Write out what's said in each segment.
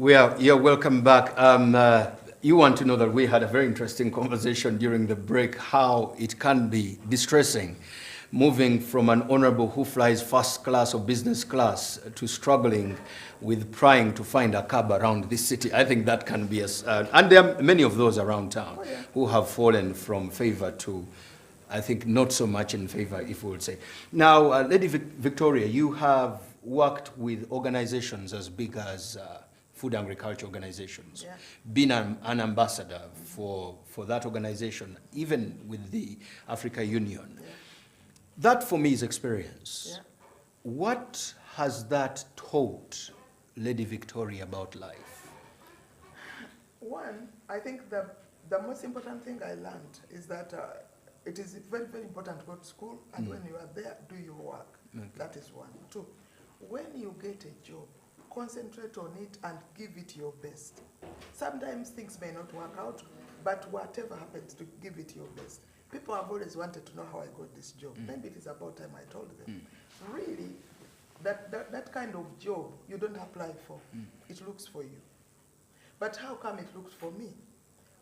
You're welcome back. You want to know that we had a very interesting conversation during the break, how it can be distressing moving from an honorable who flies first class or business class to struggling with trying to find a cab around this city. I think that can be, and there are many of those around town who have fallen from favor to, I think, not so much in favor, if we would say. Now, Lady Victoria, you have worked with organizations as big as food agriculture organizations, been an ambassador for that organization, even with the Africa Union. That for me is experience. What has that taught Lady Victoria about life? One, I think the most important thing I learned is that it is very, very important to go to school, and when you are there, do your work. That is one. Two, when you get a job, concentrate on it and give it your best. Sometimes things may not work out, but whatever happens, to give it your best. People have always wanted to know how I got this job. Maybe it is about time I told them. Really, that kind of job you don't apply for. It looks for you. But how come it looks for me?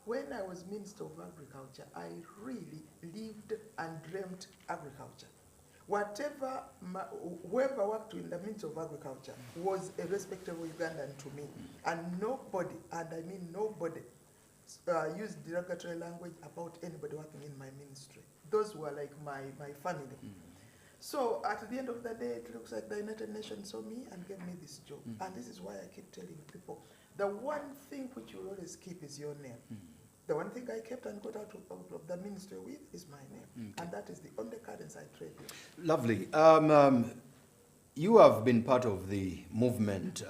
When I was Minister of Agriculture, I really lived and dreamt agriculture. Whoever worked in the Ministry of Agriculture was a respectable Ugandan to me. And nobody, and I mean nobody, used derogatory language about anybody working in my ministry. Those were like my family. So at the end of the day, it looks like the United Nations saw me and gave me this job. And this is why I keep telling people, the one thing which you will always keep is your name. The one thing I kept and got out of the ministry with is my name. And that is the only currency I trade with. Lovely. You have been part of the movement.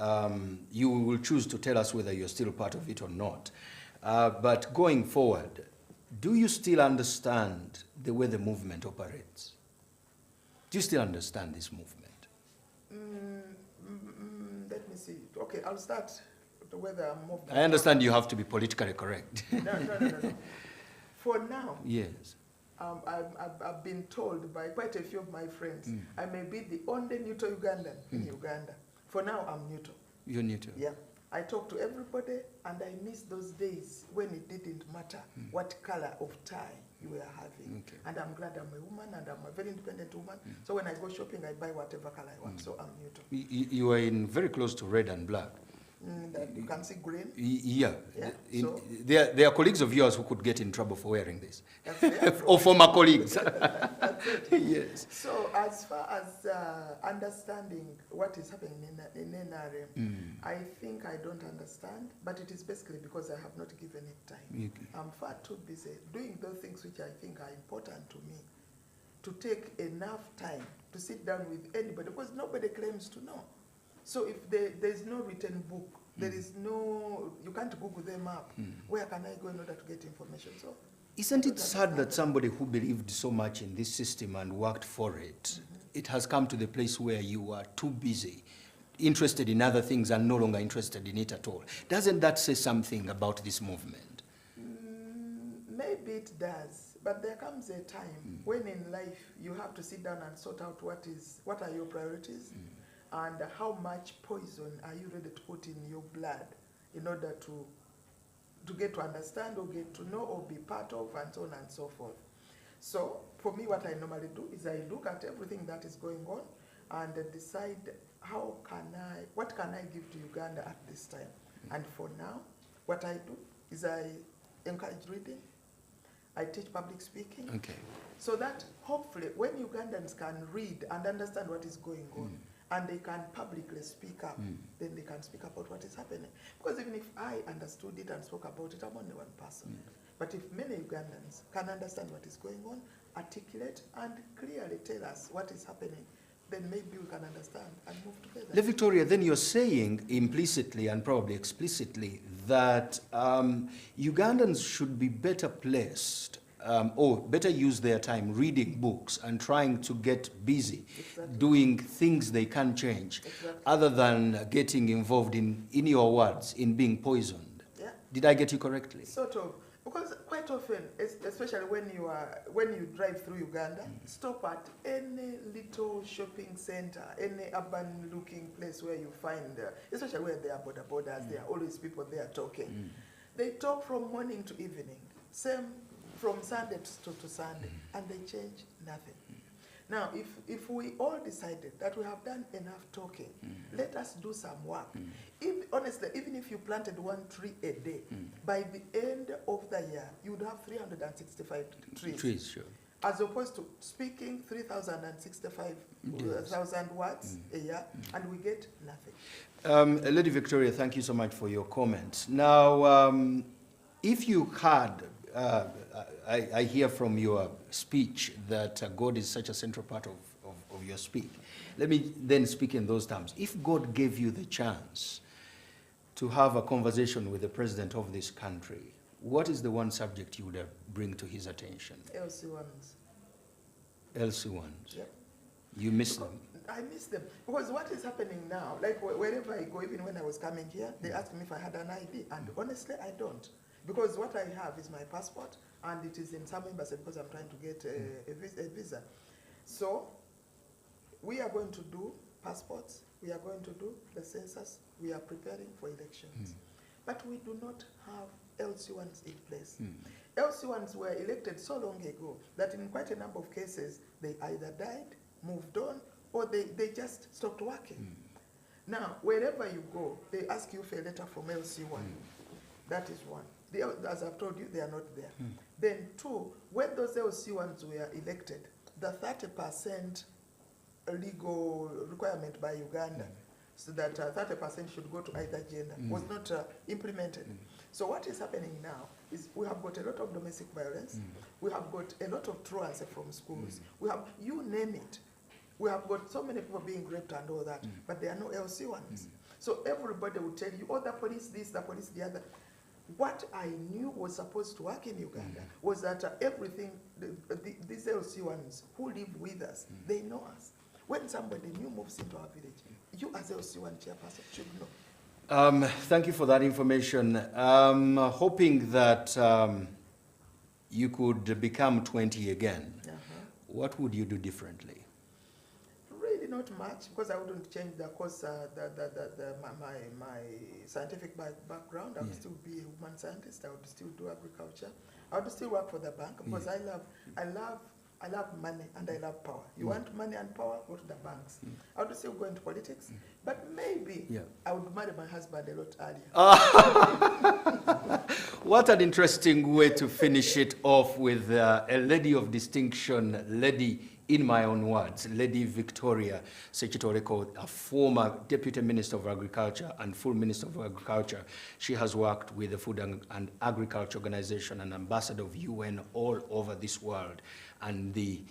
You will choose to tell us whether you're still part of it or not. But going forward, do you still understand the way the movement operates? Do you still understand this movement? Let me see. Okay, I'll start with whether I'm movement. I understand you have to be politically correct. No. For now, yes. I've been told by quite a few of my friends, I may be the only neutral Ugandan in Uganda. For now, I'm neutral. You're neutral? Yeah. I talk to everybody, and I miss those days when it didn't matter what color of tie you were having. And I'm glad I'm a woman, and I'm a very independent woman. So when I go shopping, I buy whatever color I want. So I'm neutral. You are in very close to red and black. You can see green. Yeah. So there are colleagues of yours who could get in trouble for wearing this. That's or former colleagues. That's it. Yes. So as far as understanding what is happening in NRM, I think I don't understand, but it is basically because I have not given it time. I'm far too busy doing those things which I think are important to me, to take enough time to sit down with anybody, because nobody claims to know. So if there's no written book, there is no, you can't Google them up. Where can I go in order to get information? So isn't it sad that somebody who believed so much in this system and worked for it, it has come to the place where you are too busy, interested in other things and no longer interested in it at all? Doesn't that say something about this movement? Maybe it does, but there comes a time when in life you have to sit down and sort out what are your priorities, and how much poison are you ready to put in your blood in order to get to understand or get to know or be part of, and so on and so forth. So for me, what I normally do is I look at everything that is going on and decide what can I give to Uganda at this time. And for now, what I do is I encourage reading, I teach public speaking, so that hopefully when Ugandans can read and understand what is going on, and they can publicly speak up, then they can speak about what is happening. Because even if I understood it and spoke about it, I'm only one person. But if many Ugandans can understand what is going on, articulate and clearly tell us what is happening, then maybe we can understand and move together. Le Victoria, then you're saying implicitly and probably explicitly that Ugandans should be better placed or better use their time reading books and trying to get busy, doing things they can change, other than getting involved in your words, in being poisoned. Did I get you correctly? Sort of. Because quite often, especially when you drive through Uganda, stop at any little shopping center, any urban-looking place where you find, especially where there are border borders, there are always people there talking. They talk from morning to evening, same from Sunday to Sunday, and they change nothing. Now, if we all decided that we have done enough talking, let us do some work. Honestly, even if you planted 1 tree a day, by the end of the year, you would have 365 trees. Trees, sure. As opposed to speaking 365,000 words a year, and we get nothing. Lady Victoria, thank you so much for your comments. Now, if you had, I hear from your speech that God is such a central part of your speech. Let me then speak in those terms. If God gave you the chance to have a conversation with the president of this country, what is the one subject you would bring to his attention? LC1s. LC1s? Yep. You miss them? I miss them. Because what is happening now, like wherever I go, even when I was coming here, they asked me if I had an ID, and honestly, I don't. Because what I have is my passport, and it is in some embassy because I'm trying to get a visa. So, we are going to do passports, we are going to do the census, we are preparing for elections. But we do not have LC1s in place. LC1s were elected so long ago that in quite a number of cases, they either died, moved on, or they just stopped working. Now, wherever you go, they ask you for a letter from LC1. That is one. As I've told you, they are not there. Then 2, when those LC1s were elected, the 30% legal requirement by Uganda, so that 30% should go to either gender, was not implemented. So what is happening now is we have got a lot of domestic violence, we have got a lot of truants from schools, we have, you name it, we have got so many people being raped and all that, but there are no LC1s. So everybody will tell you, oh, the police this, the police the other. What I knew was supposed to work in Uganda was that everything, these LC1s who live with us, they know us. When somebody new moves into our village, you as LC1 chairperson should know. Thank you for that information. Hoping that you could become 20 again. What would you do differently? Really not much, because I wouldn't change the course, my scientific background. I would still be a human scientist. I would still do agriculture. I would still work for the bank, because I love money and I love power. You want money and power, go to the banks. I would still go into politics, but maybe I would marry my husband a lot earlier. What an interesting way to finish it off with a lady of distinction, lady in my own words, Lady Victoria Sekitoleko, a former Deputy Minister of Agriculture and full Minister of Agriculture. She has worked with the Food and Agriculture Organization and Ambassador of UN all over this world and the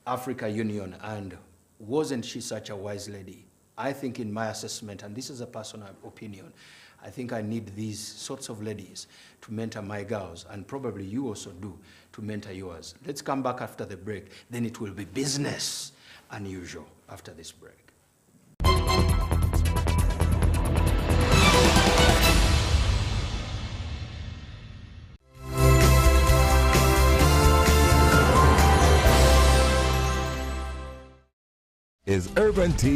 Africa Union. And wasn't she such a wise lady? I think in my assessment, and this is a personal opinion, I think I need these sorts of ladies to mentor my girls, and probably you also do, to mentor yours. Let's come back after the break. Then it will be business unusual after this break. Is Urban TV.